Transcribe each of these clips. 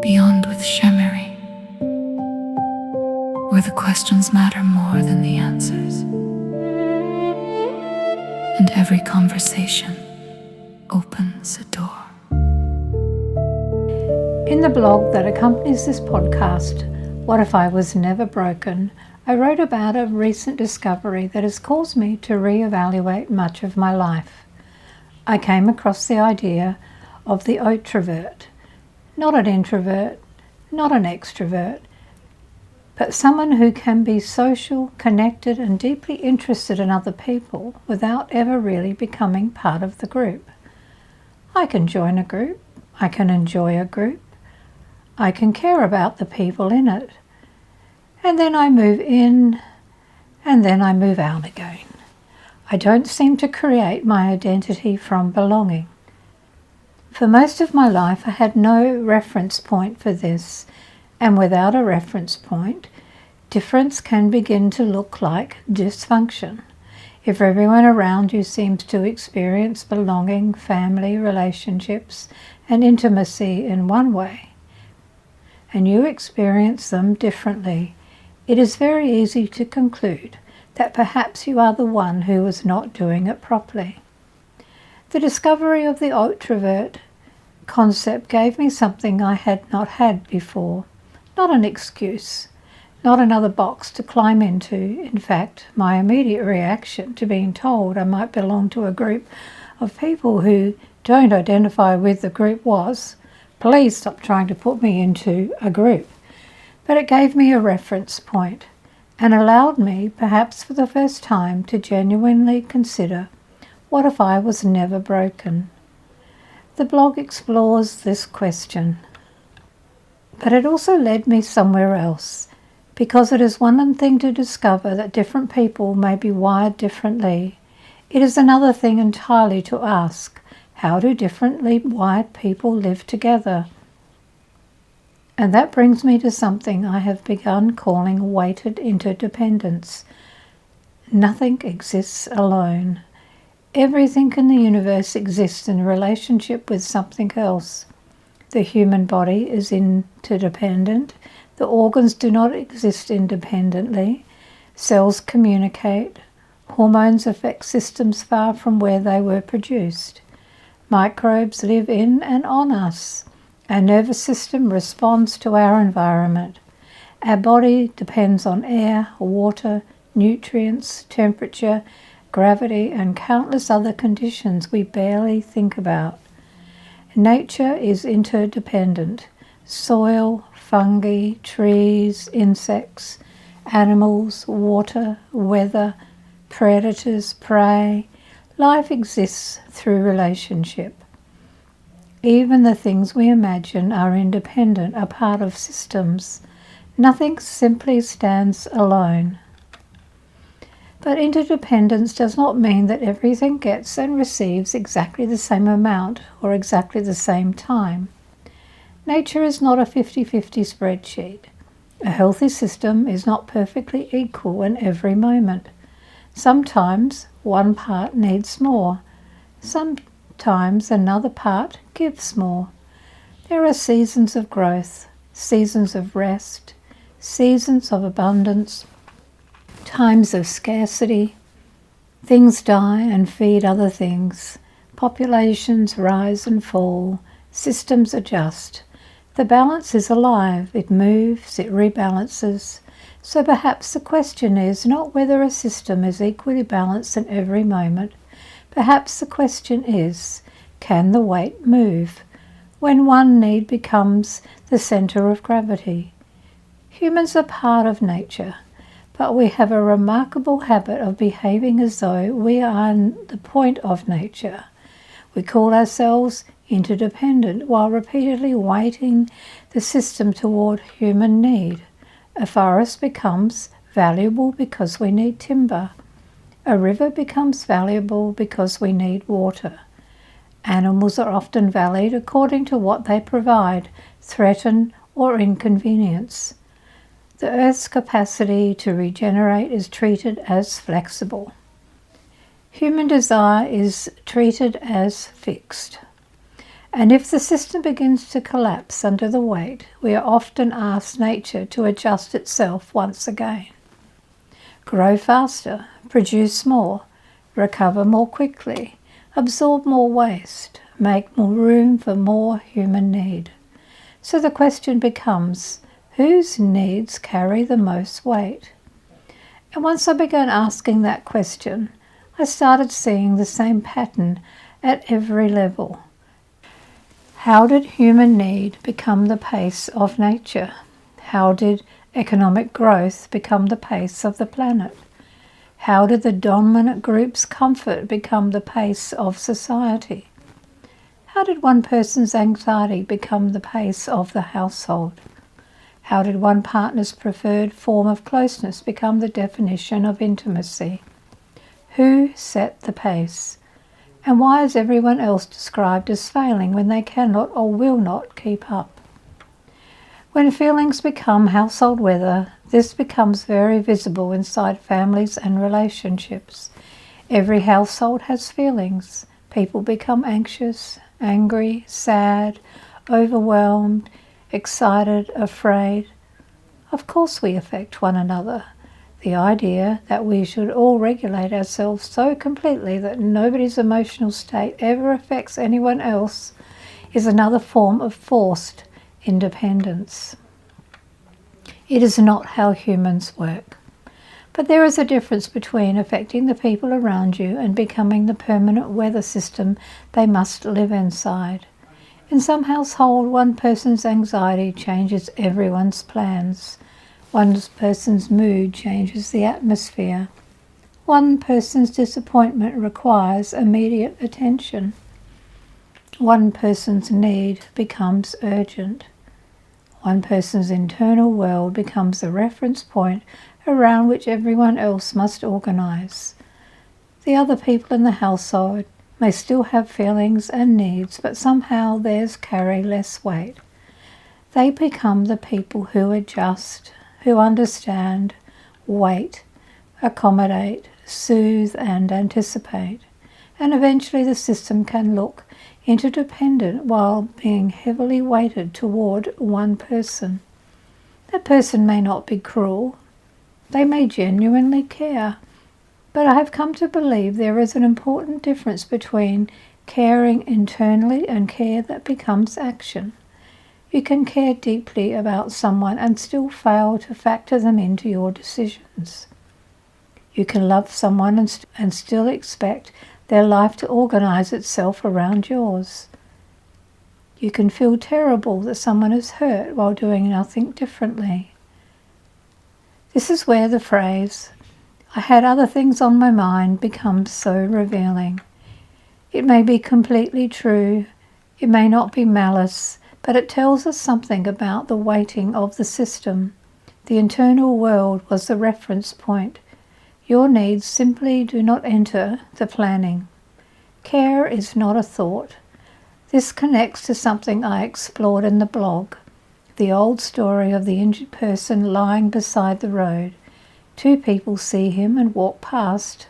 beyond with Shamarie, where the questions matter more than the answers, and every conversation opens a door. In the blog that accompanies this podcast, What If I Was Never Broken, I wrote about a recent discovery that has caused me to reevaluate much of my life. I came across the idea of the outrovert, not an introvert, not an extrovert, but someone who can be social, connected, and deeply interested in other people without ever really becoming part of the group. I can join a group, I can enjoy a group, I can care about the people in it, and then I move in, and then I move out again. I don't seem to create my identity from belonging. For most of my life, I had no reference point for this, and without a reference point, difference can begin to look like dysfunction. If everyone around you seems to experience belonging, family, relationships, and intimacy in one way, and you experience them differently, it is very easy to conclude that perhaps you are the one who is not doing it properly. The discovery of the outrovert concept gave me something I had not had before. Not an excuse, not another box to climb into. In fact, my immediate reaction to being told I might belong to a group of people who don't identify with the group was, please stop trying to put me into a group. But it gave me a reference point and allowed me, perhaps for the first time, to genuinely consider, what if I was never broken? The blog explores this question. But it also led me somewhere else, because it is one thing to discover that different people may be wired differently. It is another thing entirely to ask, how do differently wired people live together? And that brings me to something I have begun calling weighted interdependence. Nothing exists alone. Everything in the universe exists in relationship with something else. The human body is interdependent. The organs do not exist independently. Cells communicate. Hormones affect systems far from where they were produced. Microbes live in and on us. Our nervous system responds to our environment. Our body depends on air, water, nutrients, temperature, gravity, and countless other conditions we barely think about. Nature is interdependent. Soil, fungi, trees, insects, animals, water, weather, predators, prey. Life exists through relationship. Even the things we imagine are independent are part of systems. Nothing simply stands alone. But interdependence does not mean that everything gets and receives exactly the same amount or exactly the same time. Nature is not a 50-50 spreadsheet. A healthy system is not perfectly equal in every moment. Sometimes one part needs more. Sometimes another part gives more. There are seasons of growth, seasons of rest, seasons of abundance, times of scarcity. Things die and feed other things. Populations rise and fall. Systems adjust. The balance is alive. It moves, it rebalances. So perhaps the question is not whether a system is equally balanced in every moment. Perhaps the question is, can the weight move when one need becomes the center of gravity? Humans are part of nature, but we have a remarkable habit of behaving as though we are the point of nature. We call ourselves interdependent while repeatedly weighting the system toward human need. A forest becomes valuable because we need timber. A river becomes valuable because we need water. Animals are often valued according to what they provide, threaten, or inconvenience. The Earth's capacity to regenerate is treated as flexible. Human desire is treated as fixed. And if the system begins to collapse under the weight, we are often asked nature to adjust itself once again. Grow faster, produce more, recover more quickly, absorb more waste, make more room for more human need. So the question becomes, whose needs carry the most weight? And once I began asking that question, I started seeing the same pattern at every level. How did human need become the pace of nature? How did economic growth become the pace of the planet? How did the dominant group's comfort become the pace of society? How did one person's anxiety become the pace of the household? How did one partner's preferred form of closeness become the definition of intimacy? Who set the pace? And why is everyone else described as failing when they cannot or will not keep up? When feelings become household weather, this becomes very visible inside families and relationships. Every household has feelings. People become anxious, angry, sad, overwhelmed, excited, afraid. Of course we affect one another. The idea that we should all regulate ourselves so completely that nobody's emotional state ever affects anyone else is another form of forced independence. It is not how humans work. But there is a difference between affecting the people around you and becoming the permanent weather system they must live inside. In some household, one person's anxiety changes everyone's plans. One person's mood changes the atmosphere. One person's disappointment requires immediate attention. One person's need becomes urgent. One person's internal world becomes the reference point around which everyone else must organize. The other people in the household may still have feelings and needs, but somehow theirs carry less weight. They become the people who adjust, who understand, wait, accommodate, soothe and anticipate. And eventually the system can look interdependent while being heavily weighted toward one person. That person may not be cruel. They may genuinely care. But I have come to believe there is an important difference between caring internally and care that becomes action. You can care deeply about someone and still fail to factor them into your decisions. You can love someone and still expect their life to organize itself around yours. You can feel terrible that someone is hurt while doing nothing differently. This is where the phrase, "I had other things on my mind," becomes so revealing. It may be completely true, it may not be malice, but it tells us something about the weighting of the system. The internal world was the reference point. Your needs simply do not enter the planning. Care is not a thought. This connects to something I explored in the blog, the old story of the injured person lying beside the road. Two people see him and walk past.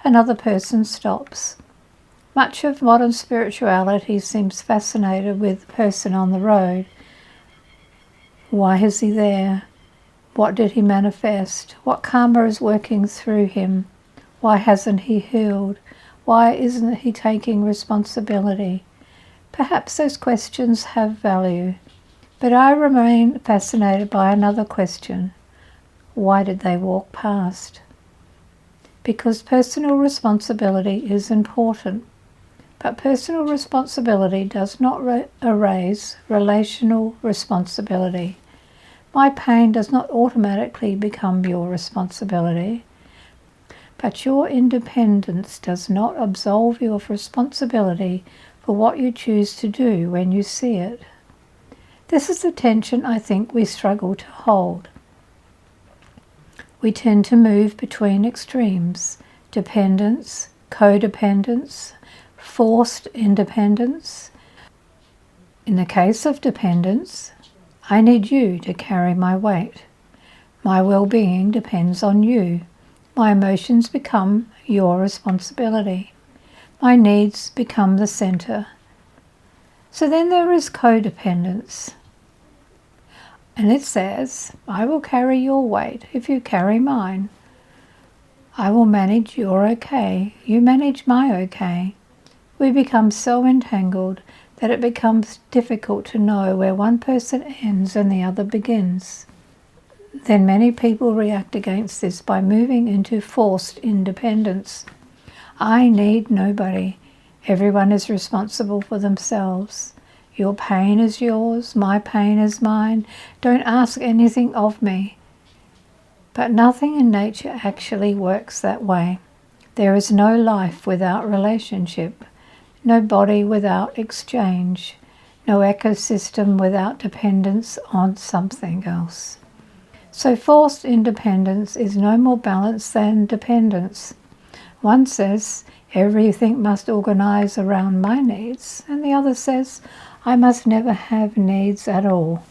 Another person stops. Much of modern spirituality seems fascinated with the person on the road. Why is he there? What did he manifest? What karma is working through him? Why hasn't he healed? Why isn't he taking responsibility? Perhaps those questions have value, but I remain fascinated by another question. Why did they walk past? Because personal responsibility is important. But personal responsibility does not erase relational responsibility. My pain does not automatically become your responsibility. But your independence does not absolve you of responsibility for what you choose to do when you see it. This is the tension I think we struggle to hold. We tend to move between extremes: dependence, codependence, forced independence. In the case of dependence, I need you to carry my weight. My well-being depends on you. My emotions become your responsibility. My needs become the center. So then there is codependence. And it says, I will carry your weight if you carry mine. I will manage your okay, you manage my okay. We become so entangled that it becomes difficult to know where one person ends and the other begins. Then many people react against this by moving into forced independence. I need nobody. Everyone is responsible for themselves. Your pain is yours, my pain is mine. Don't ask anything of me. But nothing in nature actually works that way. There is no life without relationship, no body without exchange, no ecosystem without dependence on something else. So forced independence is no more balanced than dependence. One says, everything must organize around my needs, and the other says, I must never have needs at all.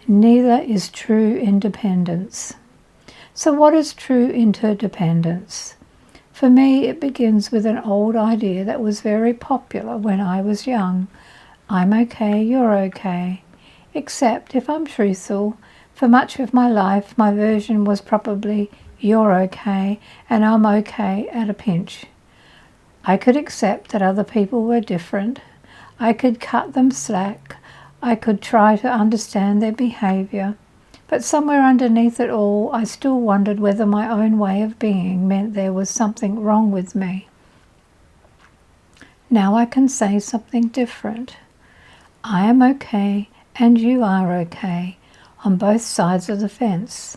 Neither is true independence. So what is true interdependence? For me, it begins with an old idea that was very popular when I was young. I'm okay, you're okay. Except, if I'm truthful, for much of my life, my version was probably, you're okay, and I'm okay at a pinch. I could accept that other people were different. I could cut them slack. I could try to understand their behaviour. But somewhere underneath it all, I still wondered whether my own way of being meant there was something wrong with me. Now I can say something different. I am okay, and you are okay, on both sides of the fence.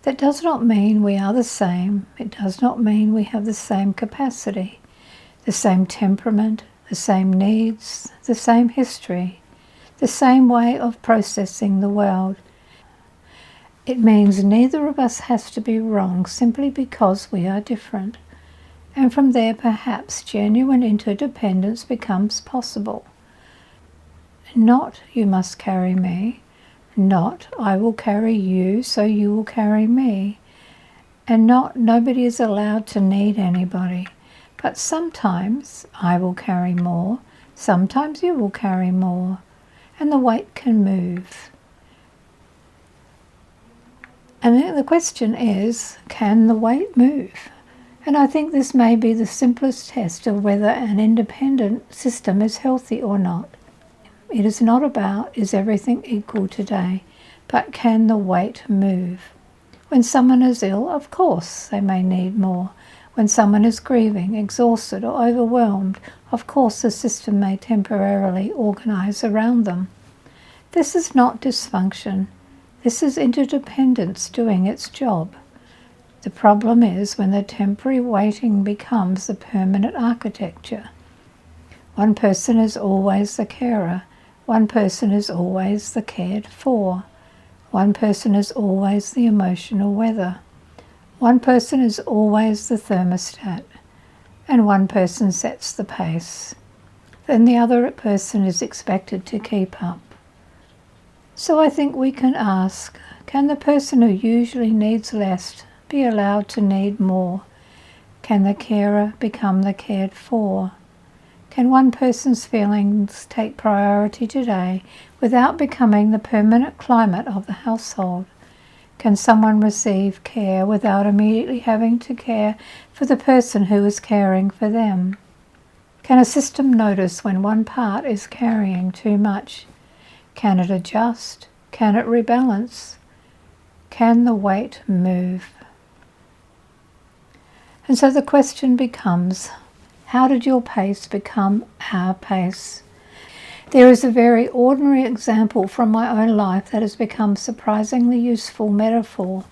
That does not mean we are the same. It does not mean we have the same capacity, the same temperament, the same needs, the same history, the same way of processing the world. It means neither of us has to be wrong simply because we are different. And from there, perhaps, genuine interdependence becomes possible. Not, you must carry me. Not, I will carry you, so you will carry me. And not, nobody is allowed to need anybody. But sometimes I will carry more. Sometimes you will carry more. And the weight can move. And then the question is, can the weight move? And I think this may be the simplest test of whether an independent system is healthy or not. It is not about, is everything equal today, but can the weight move? When someone is ill, of course, they may need more. When someone is grieving, exhausted or overwhelmed, of course the system may temporarily organize around them. This is not dysfunction. This is interdependence doing its job. The problem is when the temporary waiting becomes the permanent architecture. One person is always the carer. One person is always the cared for. One person is always the emotional weather. One person is always the thermostat. And one person sets the pace. Then the other person is expected to keep up. So I think we can ask, can the person who usually needs less be allowed to need more? Can the carer become the cared for? Can one person's feelings take priority today without becoming the permanent climate of the household? Can someone receive care without immediately having to care for the person who is caring for them? Can a system notice when one part is carrying too much? Can it adjust? Can it rebalance? Can the weight move? And so the question becomes, how did your pace become our pace? There is a very ordinary example from my own life that has become surprisingly useful metaphor.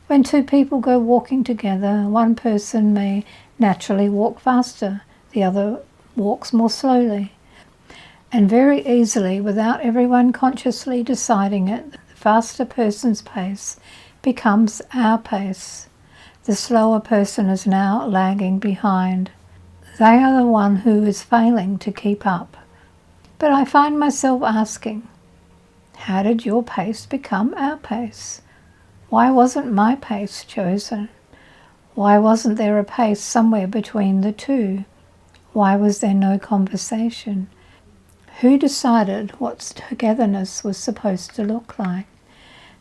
When two people go walking together, one person may naturally walk faster, the other walks more slowly. And very easily, without everyone consciously deciding it, the faster person's pace becomes our pace. The slower person is now lagging behind. They are the one who is failing to keep up. But I find myself asking, how did your pace become our pace? Why wasn't my pace chosen? Why wasn't there a pace somewhere between the two? Why was there no conversation? Who decided what togetherness was supposed to look like?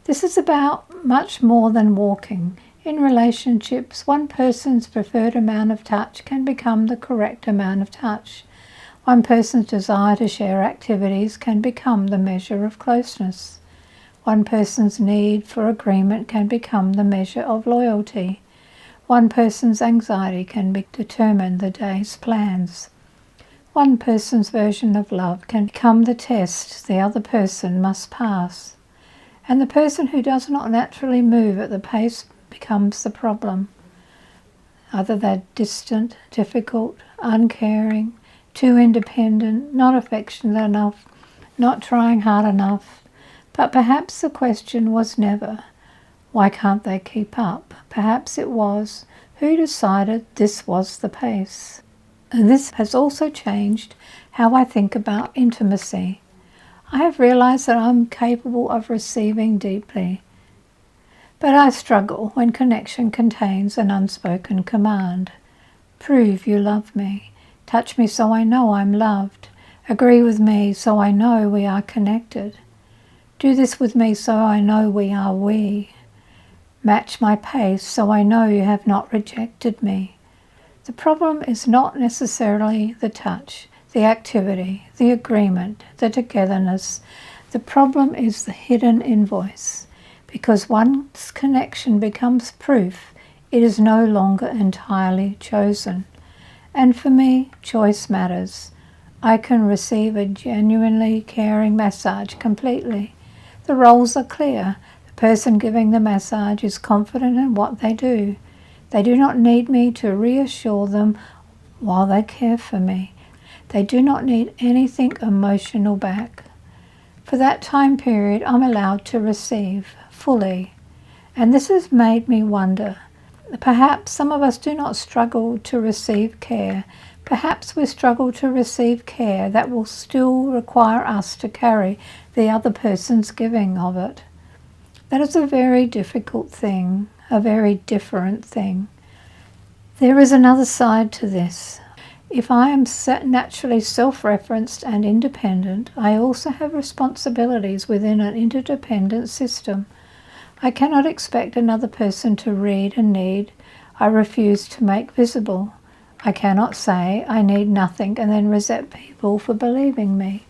This is about much more than walking. In relationships, one person's preferred amount of touch can become the correct amount of touch. One person's desire to share activities can become the measure of closeness. One person's need for agreement can become the measure of loyalty. One person's anxiety can determine the day's plans. One person's version of love can become the test the other person must pass. And the person who does not naturally move at the pace becomes the problem. Either they're distant, difficult, uncaring, too independent, not affectionate enough, not trying hard enough. But perhaps the question was never, why can't they keep up? Perhaps it was, who decided this was the pace? And this has also changed how I think about intimacy. I have realized that I'm capable of receiving deeply, but I struggle when connection contains an unspoken command. Prove you love me. Touch me so I know I'm loved. Agree with me so I know we are connected. Do this with me so I know we are we. Match my pace so I know you have not rejected me. The problem is not necessarily the touch, the activity, the agreement, the togetherness. The problem is the hidden invoice, because once connection becomes proof, it is no longer entirely chosen. And for me, choice matters. I can receive a genuinely caring massage completely. The roles are clear. The person giving the massage is confident in what they do. They do not need me to reassure them while they care for me. They do not need anything emotional back. For that time period, I'm allowed to receive fully. And this has made me wonder. Perhaps some of us do not struggle to receive care. Perhaps we struggle to receive care that will still require us to carry the other person's giving of it. That is a very difficult thing, a very different thing. There is another side to this. If I am naturally self-referenced and independent, I also have responsibilities within an interdependent system. I cannot expect another person to read a need I refuse to make visible. I cannot say I need nothing and then resent people for believing me.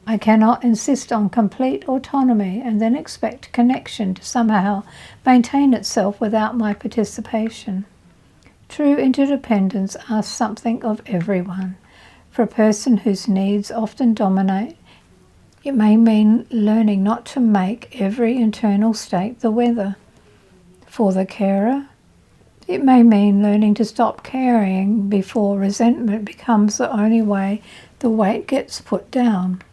I cannot insist on complete autonomy and then expect connection to somehow maintain itself without my participation. True interdependence asks something of everyone. For a person whose needs often dominate, it may mean learning not to make every internal state the weather. For the carer, it may mean learning to stop caring before resentment becomes the only way the weight gets put down.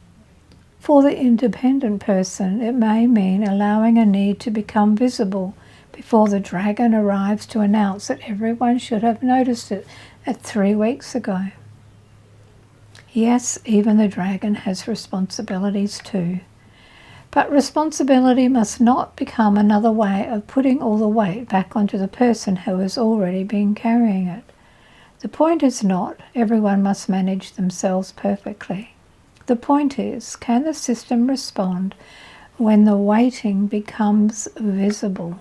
For the independent person, it may mean allowing a need to become visible before the dragon arrives to announce that everyone should have noticed it 3 weeks ago. Yes, even the dragon has responsibilities too. But responsibility must not become another way of putting all the weight back onto the person who has already been carrying it. The point is not everyone must manage themselves perfectly. The point is, can the system respond when the waiting becomes visible?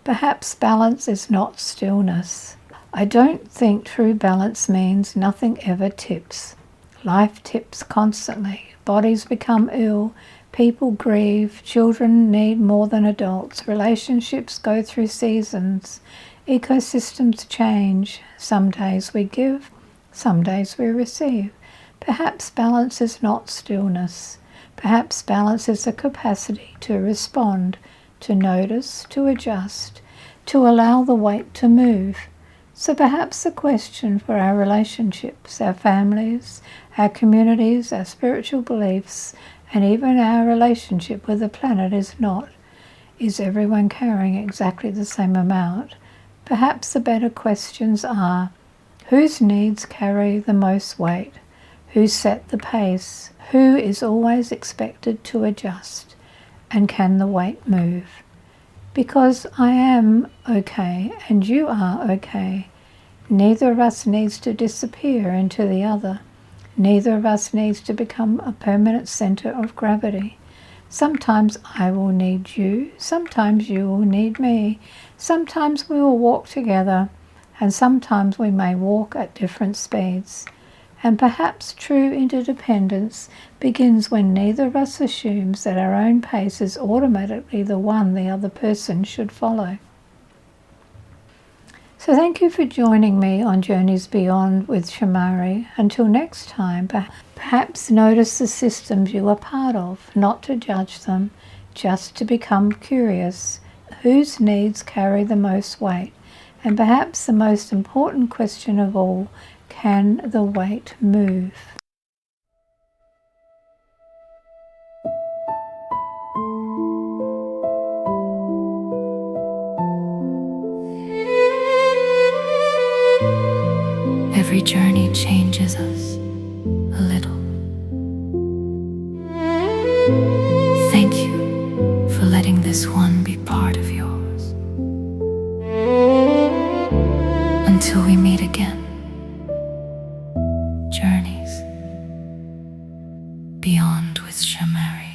Perhaps balance is not stillness. I don't think true balance means nothing ever tips. Life tips constantly. Bodies become ill. People grieve. Children need more than adults. Relationships go through seasons. Ecosystems change. Some days we give. Some days we receive. Perhaps balance is not stillness. Perhaps balance is the capacity to respond, to notice, to adjust, to allow the weight to move. So perhaps the question for our relationships, our families, our communities, our spiritual beliefs, and even our relationship with the planet is not, is everyone carrying exactly the same amount? Perhaps the better questions are, whose needs carry the most weight? Who set the pace? Who is always expected to adjust? And can the weight move? Because I am okay and you are okay. Neither of us needs to disappear into the other. Neither of us needs to become a permanent center of gravity. Sometimes I will need you, sometimes you will need me, sometimes we will walk together, and sometimes we may walk at different speeds. And perhaps true interdependence begins when neither of us assumes that our own pace is automatically the one the other person should follow. So thank you for joining me on Journeys Beyond with Shamarie. Until next time, perhaps notice the systems you are part of, not to judge them, just to become curious. Whose needs carry the most weight? And perhaps the most important question of all, can the weight move? Every journey changes us a little. Thank you for letting this one be part of yours. Until we meet again, Journeys Beyond with Shamarie.